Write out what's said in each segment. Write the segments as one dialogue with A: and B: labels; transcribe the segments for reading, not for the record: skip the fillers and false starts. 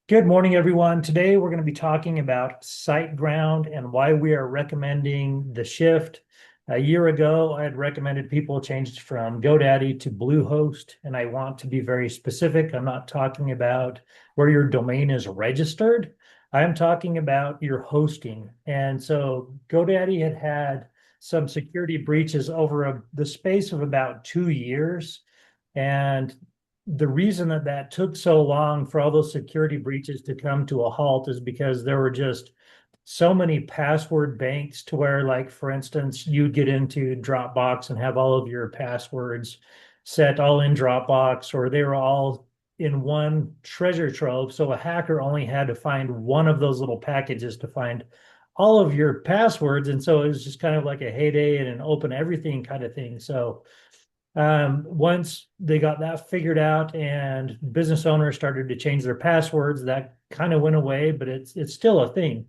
A: Good morning, everyone. Today we're going to be talking about Siteground and why we are recommending the shift. A year ago, I had recommended people change from GoDaddy to Bluehost, and I want to be very specific. I'm not talking about where your domain is registered. I'm talking about your hosting. And so GoDaddy had some security breaches over the space of about 2 years. And the reason that took so long for all those security breaches to come to a halt is because there were just so many password banks to where, like, for instance, you'd get into Dropbox and have all of your passwords set all in Dropbox, or they were all in one treasure trove. So a hacker only had to find one of those little packages to find all of your passwords. And so it was just kind of like a heyday and an open everything kind of thing. So once they got that figured out and business owners started to change their passwords, that kind of went away, but it's still a thing.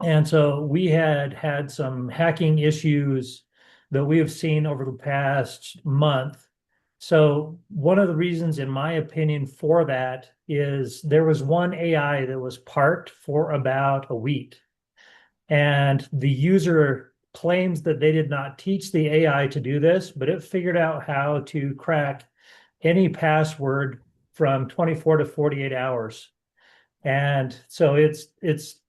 A: And so we had some hacking issues that we have seen over the past month. So one of the reasons, in my opinion, for that is there was one AI that was parked for about a week, and the user claims that they did not teach the AI to do this, but it figured out how to crack any password from 24 to 48 hours. And so it's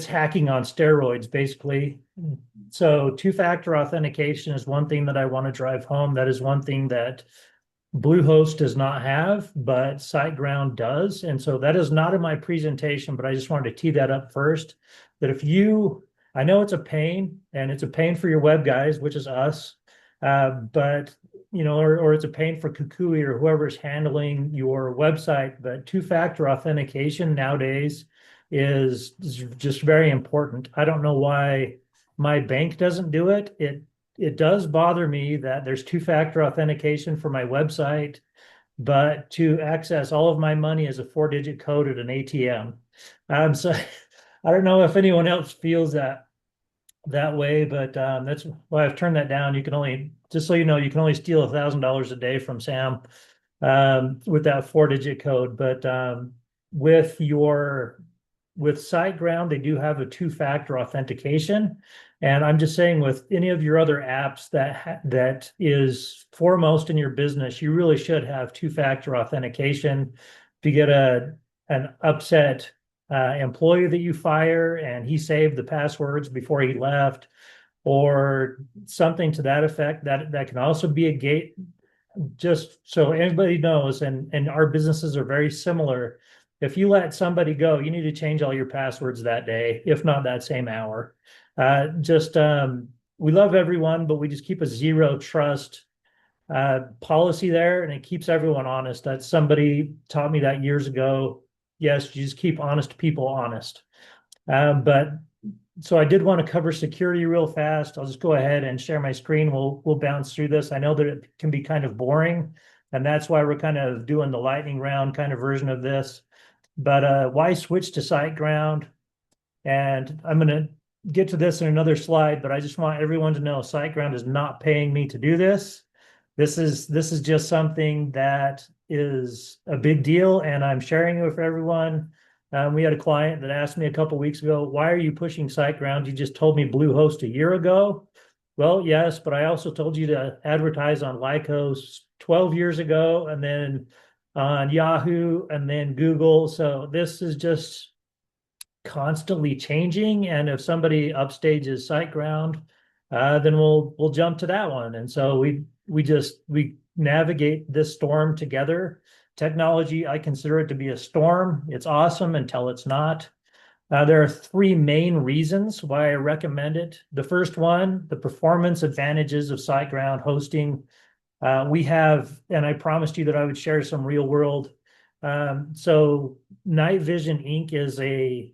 A: hacking on steroids, basically. So two-factor authentication is one thing that I want to drive home. That is one thing that Bluehost does not have, but SiteGround does. And so that is not in my presentation, but I just wanted to tee that up first. That if you, I know it's a pain, and it's a pain for your web guys, which is us, but or it's a pain for Kukui or whoever's handling your website. But two-factor authentication nowadays is just very important. I don't know why my bank doesn't do it. It does bother me that there's two-factor authentication for my website, but to access all of my money is a four-digit code at an ATM. So I don't know if anyone else feels that way, but that's why I've turned that down. You can only, just so you know, you can only steal $1,000 a day from Sam with that four-digit code. But with your with SiteGround, they do have a two-factor authentication. And I'm just saying, with any of your other apps that is foremost in your business, you really should have two-factor authentication. If you get an upset employee that you fire and he saved the passwords before he left, or something to that effect, that can also be a gate. Just so anybody knows, and our businesses are very similar. If you let somebody go, you need to change all your passwords that day, if not that same hour. Just We love everyone, but we just keep a zero trust policy there, and it keeps everyone honest. That somebody taught me that years ago. Yes, you just keep honest people honest. But so I did want to cover security real fast. I'll just go ahead and share my screen. We'll bounce through this. I know that it can be kind of boring, and that's why we're kind of doing the lightning round kind of version of this. But why switch to SiteGround? And I'm going to get to this in another slide, but I just want everyone to know SiteGround is not paying me to do this. This is just something that is a big deal, and I'm sharing it with everyone. We had a client that asked me a couple weeks ago, "Why are you pushing SiteGround? You just told me Bluehost a year ago." Well, yes, but I also told you to advertise on Lycos 12 years ago, and then on Yahoo, and then Google. So this is just constantly changing. And if somebody upstages SiteGround, then we'll jump to that one. And so we navigate this storm together. Technology, I consider it to be a storm. It's awesome until it's not. There are three main reasons why I recommend it. The first one, the performance advantages of SiteGround hosting. We have, and I promised you that I would share some real world. So Night Vision Inc.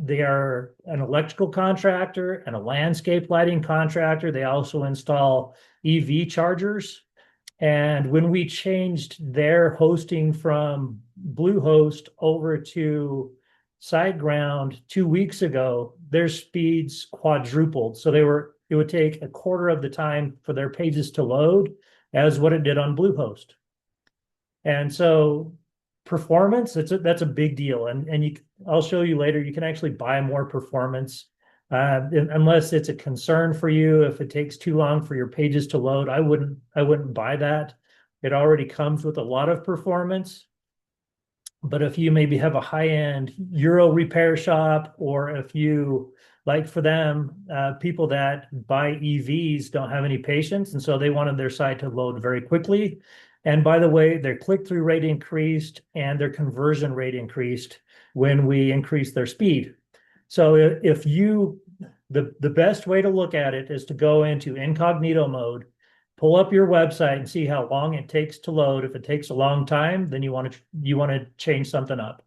A: They are an electrical contractor and a landscape lighting contractor. They also install EV chargers. And when we changed their hosting from Bluehost over to SiteGround 2 weeks ago, their speeds quadrupled. So it would take a quarter of the time for their pages to load as what it did on Bluehost. And so performance, that's a big deal. And I'll show you later, you can actually buy more performance. Unless it's a concern for you, if it takes too long for your pages to load, I wouldn't buy that. It already comes with a lot of performance. But if you maybe have a high-end Euro repair shop, or if you like, for them, people that buy EVs don't have any patience, and so they wanted their site to load very quickly. And by the way, their click-through rate increased and their conversion rate increased when we increased their speed. So if you, the best way to look at it is to go into incognito mode, pull up your website and see how long it takes to load. If it takes a long time, then you want to change something up.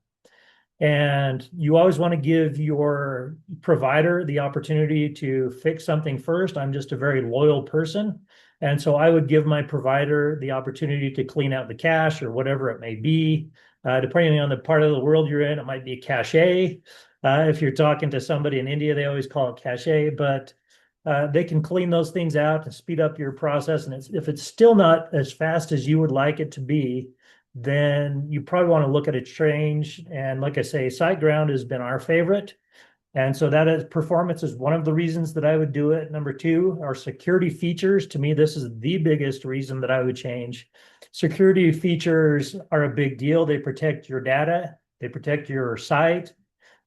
A: And you always want to give your provider the opportunity to fix something first. I'm just a very loyal person. And so I would give my provider the opportunity to clean out the cache or whatever it may be. Depending on the part of the world you're in, it might be a cache. If you're talking to somebody in India, they always call it cache, but they can clean those things out and speed up your process. And if it's still not as fast as you would like it to be, then you probably want to look at a change. And like I say, Siteground has been our favorite. And so that is, performance is one of the reasons that I would do it. Number two, our security features. To me, this is the biggest reason that I would change. Security features are a big deal. They protect your data, they protect your site,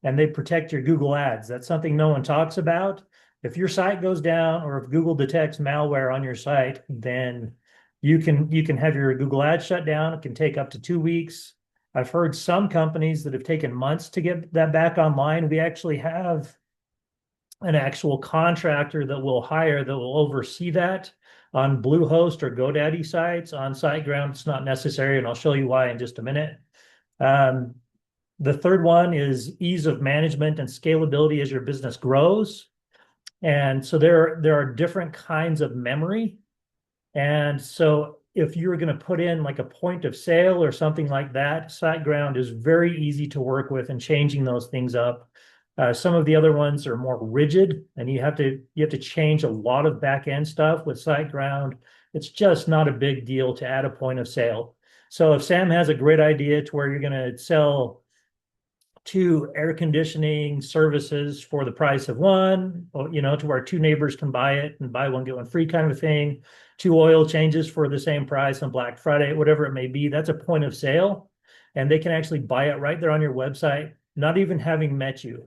A: and they protect your Google ads. That's something no one talks about. If your site goes down, or if Google detects malware on your site, then you can have your Google ads shut down. It can take up to 2 weeks. I've heard some companies that have taken months to get that back online. We actually have an actual contractor that we'll hire that will oversee that on Bluehost or GoDaddy sites. On SiteGround, it's not necessary, and I'll show you why in just a minute. The third one is ease of management and scalability as your business grows. And so there are different kinds of memory. And so if you're going to put in like a point of sale or something like that, SiteGround is very easy to work with in changing those things up. Some of the other ones are more rigid, and you have to change a lot of back end stuff. With SiteGround, it's just not a big deal to add a point of sale. So if Sam has a great idea to where you're going to sell 2 air conditioning services for the price of one, to where 2 neighbors can buy it and buy one, get one free kind of thing, 2 oil changes for the same price on Black Friday, whatever it may be, that's a point of sale. And they can actually buy it right there on your website, not even having met you.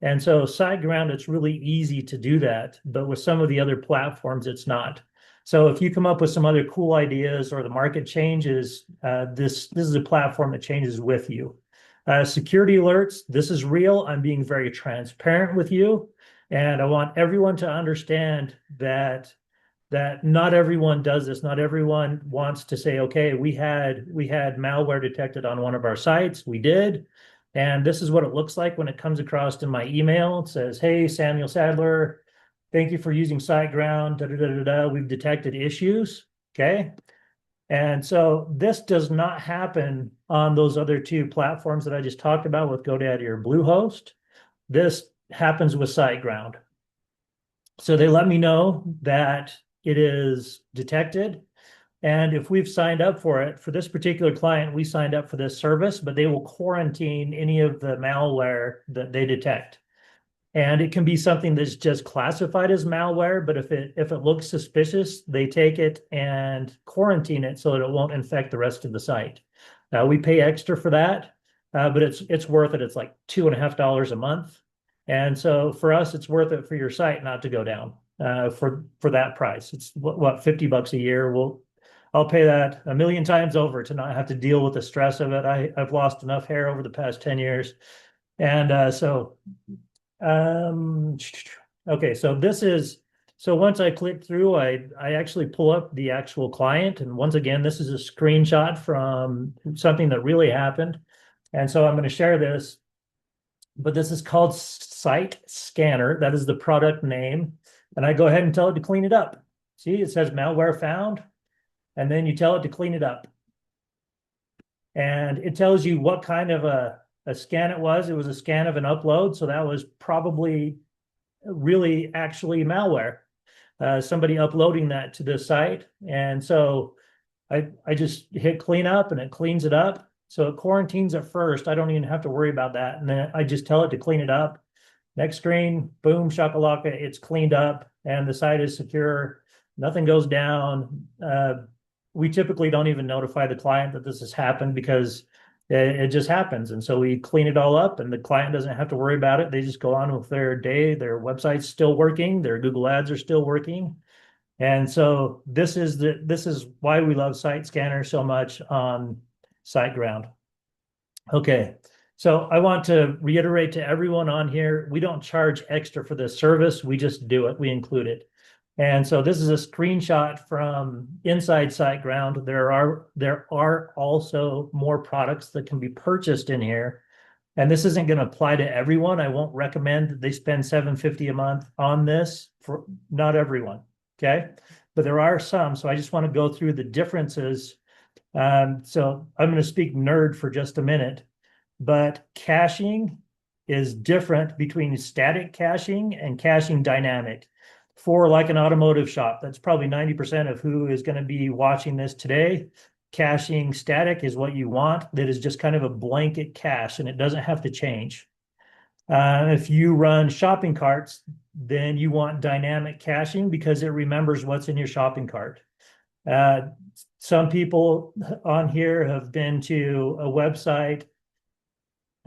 A: And so SiteGround, it's really easy to do that, but with some of the other platforms, it's not. So if you come up with some other cool ideas, or the market changes, this is a platform that changes with you. Security alerts, this is real. I'm being very transparent with you. And I want everyone to understand that not everyone does this. Not everyone wants to say, okay, we had malware detected on one of our sites. We did. And this is what it looks like when it comes across in my email. It says, hey, Samuel Sadler, thank you for using SiteGround. Da, da, da, da, da. We've detected issues. Okay. And so this does not happen on those other 2 platforms that I just talked about with GoDaddy or Bluehost. This happens with SiteGround. So they let me know that it is detected. And if we've signed up for it, for this particular client, we signed up for this service, but they will quarantine any of the malware that they detect. And it can be something that's just classified as malware, but if it looks suspicious, they take it and quarantine it so that it won't infect the rest of the site. We pay extra for that, but it's worth it. It's like $2.50 a month. And so for us, it's worth it for your site not to go down for that price. It's what, $50 a year. I'll pay that a million times over to not have to deal with the stress of it. I've lost enough hair over the past 10 years. And okay, so once I click through, I actually pull up the actual client. And once again, this is a screenshot from something that really happened. And so I'm going to share this, but this is called Site Scanner. That is the product name. And I go ahead and tell it to clean it up. See, it says malware found, and then you tell it to clean it up. And it tells you what kind of a scan it was. It was a scan of an upload. So that was probably really actually malware. Somebody uploading that to the site. And so I just hit clean up, and it cleans it up. So it quarantines at first. I don't even have to worry about that. And then I just tell it to clean it up. Next screen, boom, shakalaka, it's cleaned up and the site is secure. Nothing goes down. We typically don't even notify the client that this has happened because it just happens. And so we clean it all up and the client doesn't have to worry about it. They just go on with their day. Their website's still working. Their Google ads are still working. And so this is why we love Site Scanner so much on SiteGround. Okay, so I want to reiterate to everyone on here, we don't charge extra for this service. We just do it. We include it. And so this is a screenshot from inside SiteGround. There are also more products that can be purchased in here. And this isn't going to apply to everyone. I won't recommend that they spend $750 a month on this for not everyone. Okay. But there are some. So I just want to go through the differences. So I'm going to speak nerd for just a minute, but caching is different between static caching and caching dynamic. For like an automotive shop, that's probably 90% of who is going to be watching this today. Caching static is what you want. That is just kind of a blanket cache and it doesn't have to change. If you run shopping carts, then you want dynamic caching because it remembers what's in your shopping cart. Some people on here have been to a website.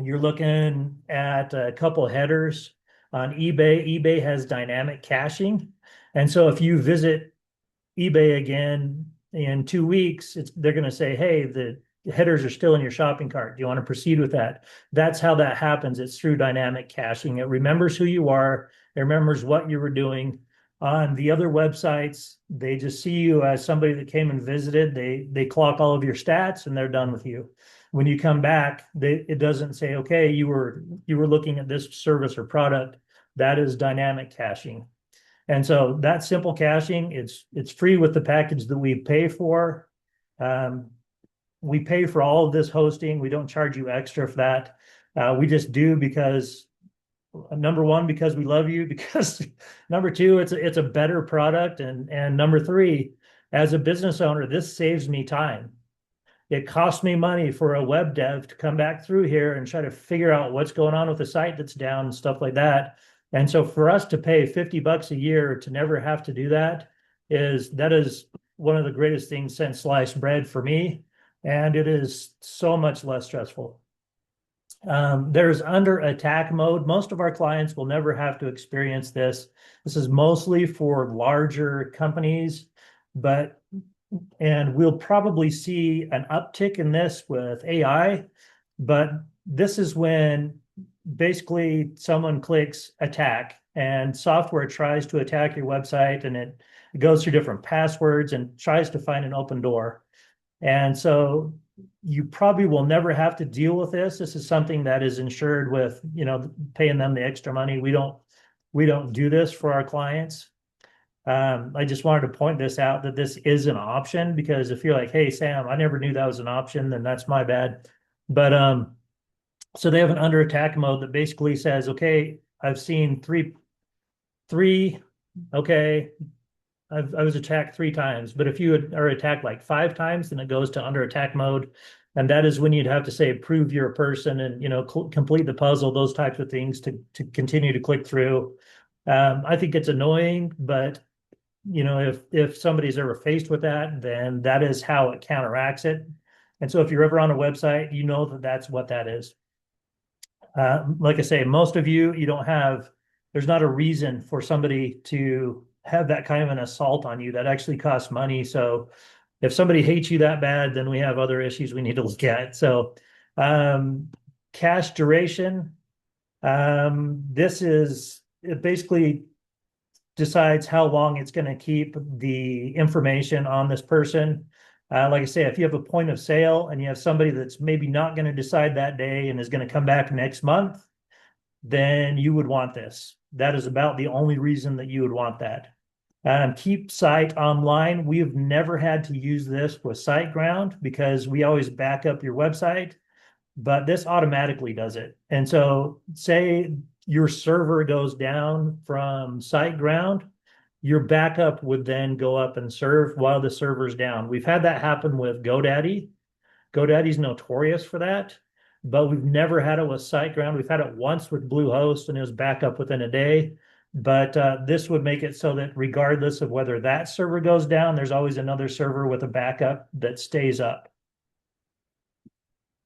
A: You're looking at a couple headers on eBay. eBay has dynamic caching. And so if you visit eBay again in 2 weeks, they're going to say, hey, the headers are still in your shopping cart. Do you want to proceed with that? That's how that happens. It's through dynamic caching. It remembers who you are. It remembers what you were doing. On the other websites, they just see you as somebody that came and visited. They clock all of your stats and they're done with you. When you come back, it doesn't say, okay, you were looking at this service or product. That is dynamic caching. And so that simple caching, it's free with the package that we pay for. We pay for all of this hosting. We don't charge you extra for that. We just do because number one, because we love you, because number two, it's a better product. And number three, as a business owner, this saves me time. It costs me money for a web dev to come back through here and try to figure out what's going on with the site that's down and stuff like that. And so for us to pay $50 a year to never have to do that is one of the greatest things since sliced bread for me. And it is so much less stressful. There's under attack mode. Most of our clients will never have to experience this. This is mostly for larger companies, and we'll probably see an uptick in this with AI, but this is when basically someone clicks attack and software tries to attack your website and it goes through different passwords and tries to find an open door. And so you probably will never have to deal with this. This is something that is insured with, paying them the extra money. We don't do this for our clients. I just wanted to point this out that this is an option because if you're like, hey, Sam, I never knew that was an option, then that's my bad. But so they have an under attack mode that basically says, okay, I've seen three, okay, I was attacked 3 times, but if you are attacked like 5 times, then it goes to under attack mode. And that is when you'd have to say, prove you're a person and, complete the puzzle, those types of things to continue to click through. I think it's annoying, but if somebody's ever faced with that, then that is how it counteracts it. And so if you're ever on a website, you know that that's what that is. Like I say, most of you there's not a reason for somebody to have that kind of an assault on you that actually costs money. So if somebody hates you that bad, then we have other issues we need to look at. So cache duration, it basically decides how long it's going to keep the information on this person. Like I say, if you have a point of sale and you have somebody that's maybe not going to decide that day and is going to come back next month, then you would want this. That is about the only reason that you would want that. Keep site online. We have never had to use this with SiteGround because we always back up your website, but this automatically does it. And so say your server goes down from SiteGround, your backup would then go up and serve while the server's down. We've had that happen with GoDaddy. GoDaddy's notorious for that, but we've never had it with SiteGround. We've had it once with Bluehost, and it was back up within a day. But this would make it so that regardless of whether that server goes down, there's always another server with a backup that stays up.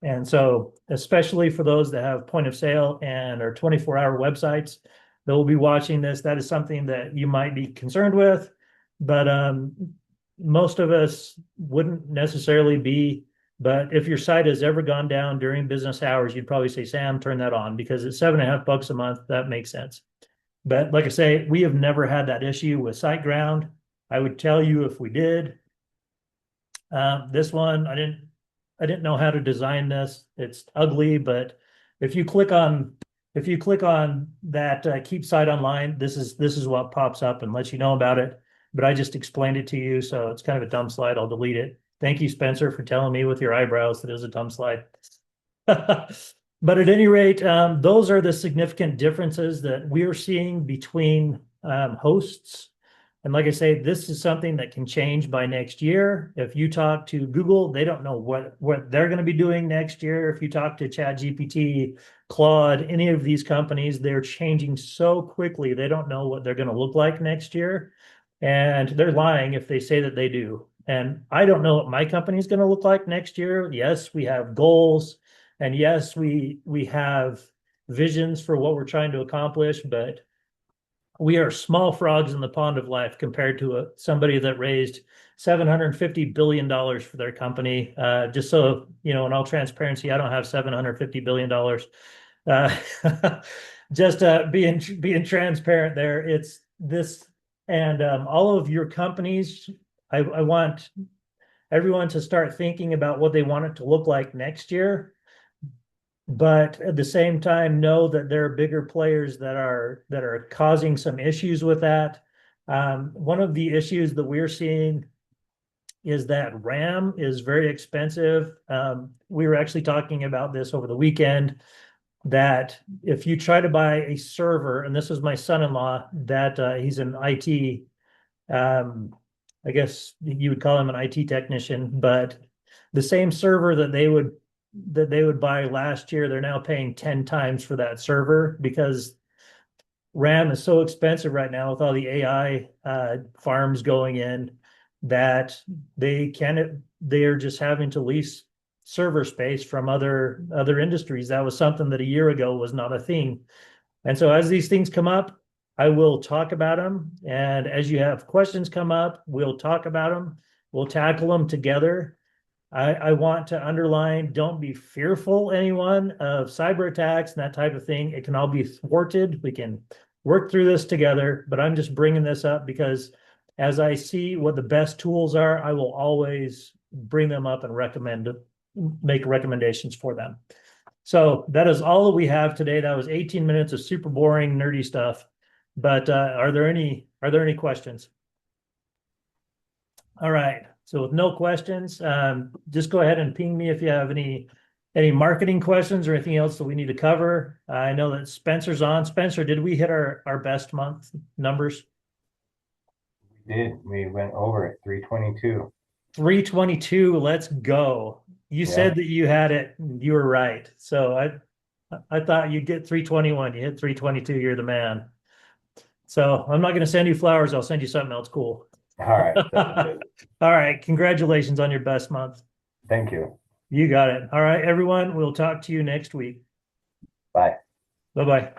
A: And so, especially for those that have point of sale and are 24-hour websites that will be watching this, that is something that you might be concerned with. But most of us wouldn't necessarily be. But if your site has ever gone down during business hours, you'd probably say, Sam, turn that on, because it's $7.50 a month. That makes sense. But like I say, we have never had that issue with SiteGround. I would tell you if we did. This one, I didn't know how to design this. It's ugly, but if you click on that keep site online, this is what pops up and lets you know about it. But I just explained it to you, so it's kind of a dumb slide. I'll delete it. Thank you, Spencer, for telling me with your eyebrows that it was a dumb slide. But at any rate, those are the significant differences that we're seeing between hosts. And like I say, this is something that can change by next year. If you talk to Google, they don't know what they're going to be doing next year. If you talk to ChatGPT, Claude, any of these companies, they're changing so quickly. They don't know what they're going to look like next year. And they're lying if they say that they do. And I don't know what my company is going to look like next year. Yes, we have goals. And yes, we have visions for what we're trying to accomplish, but we are small frogs in the pond of life compared to somebody that raised $750 billion for their company. Just so, in all transparency, I don't have $750 billion. Just being transparent there. It's this, and all of your companies, I want everyone to start thinking about what they want it to look like next year. But at the same time, know that there are bigger players that are causing some issues with that. One of the issues that we're seeing is that RAM is very expensive. We were actually talking about this over the weekend, that if you try to buy a server, and this is my son-in-law, that he's an IT, I guess you would call him an IT technician, but the same server that they would buy last year, they're now paying 10 times for that server, because RAM is so expensive right now with all the AI farms going in, that they're just having to lease server space from other industries. That was something that a year ago was not a thing. And so as these things come up, I will talk about them. And as you have questions come up, we'll talk about them. We'll tackle them together. I want to underline, don't be fearful, anyone, of cyber attacks and that type of thing. It can all be thwarted. We can work through this together, but I'm just bringing this up because as I see what the best tools are, I will always bring them up and make recommendations for them. So that is all that we have today. That was 18 minutes of super boring, nerdy stuff. But are there any questions? All right. So with no questions, just go ahead and ping me if you have any marketing questions or anything else that we need to cover. I know that Spencer's on. Spencer, did we hit our best month numbers?
B: We did. We went over it, 322.
A: 322. Let's go. You said that you had it. You were right. So I thought you'd get 321. You hit 322. You're the man. So I'm not going to send you flowers. I'll send you something else cool.
B: All right.
A: All right. Congratulations on your best month.
B: Thank you.
A: You got it. All right, everyone. We'll talk to you next week.
B: Bye.
A: Bye-bye.